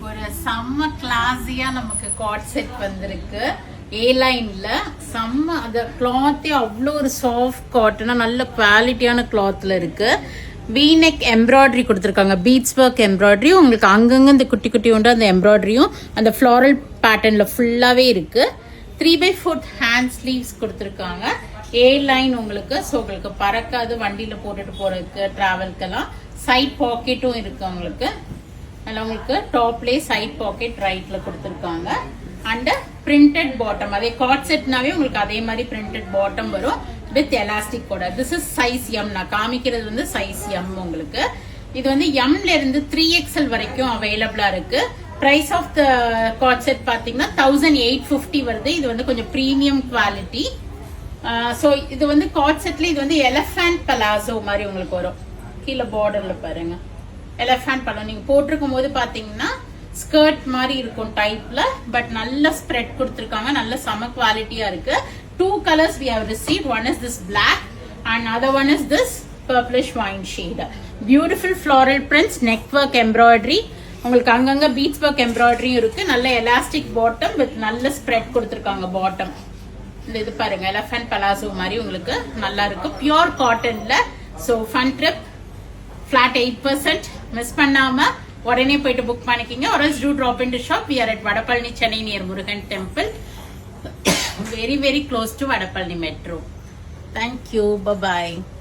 ஒரு செம்ம கிளாஸியா நமக்கு காட் செட் வந்திருக்கு. ஏ லைன்ல செம்ம அந்த கிளாத்தே அவ்வளோ ஒரு சாஃப்ட் காட்டனா நல்ல குவாலிட்டியான கிளாத்ல இருக்கு. வீநெக் எம்ப்ராய்டரி கொடுத்துருக்காங்க, பீட்ஸ் ஒர்க் எம்ப்ராய்டரி. உங்களுக்கு அங்கங்க இந்த குட்டி குட்டி உண்டு அந்த எம்ப்ராய்டரியும் அந்த ஃப்ளாரல் பேட்டர்ன்ல ஃபுல்லாவே இருக்கு. 3/4 ஹேண்ட் ஸ்லீவ்ஸ் கொடுத்துருக்காங்க. ஏ லைன் உங்களுக்கு, ஸோ உங்களுக்கு பறக்காது, வண்டியில போட்டுட்டு போறதுக்கு டிராவல்க்கெல்லாம். சைட் பாக்கெட்டும் இருக்கு உங்களுக்கு. அதில் உங்களுக்கு டாப்லேயே சைட் பாக்கெட் ரைட்ல கொடுத்துருக்காங்க. அண்ட் பிரிண்டட் பாட்டம், அதே காட் செட்னாவே உங்களுக்கு அதே மாதிரி பிரிண்டட் பாட்டம் வரும் வித் எலாஸ்டிக் கூட. This is size M. நான் காமிக்கிறது வந்து சைஸ் எம். உங்களுக்கு இது வந்து எம்ல இருந்து 3XL வரைக்கும் அவைலபிளா இருக்கு. Price of the co-ord set பாத்தீங்கன்னா 1850 வருது. இது வந்து கொஞ்சம் பிரீமியம் குவாலிட்டி. ஸோ இது வந்து காட் செட்ல இது வந்து எலஃபண்ட் பலாசோ மாதிரி உங்களுக்கு வரும். கீழே பார்டர்ல பாருங்க எலஃபண்ட் பழம். நீங்க போட்டிருக்கும் போது பாத்தீங்கன்னா ஸ்கர்ட் மாதிரி இருக்கும் டைப்ல, பட் நல்ல ஸ்ப்ரெட் கொடுத்துருக்காங்க, நல்ல சம குவாலிட்டியா இருக்கு. 2 colors we have received. One is this black and other one is this purplish wine shade. Beautiful floral prints, neck work embroidery. உங்களுக்கு அங்கங்க பீட்ஸ் ஒர்க் எம்ப்ராய்டரியும் இருக்கு. நல்ல எலாஸ்டிக் பாட்டம் வித் நல்ல ஸ்ப்ரெட் கொடுத்துருக்காங்க பாட்டம். இது பாருங்க எலஃபண்ட் பலாசோ மாதிரி உங்களுக்கு நல்லா இருக்கு. பியூர் காட்டன்ல. So fun trip, flat 8%. Miss பண்ணாம உடனே போயிட்டு புக் பண்ணிக்கிங்க. or else do drop into shop. We are at Vadapalani, Chennai near Murugan Temple. Very close to Vadapalani Metro. Thank you. Bye bye.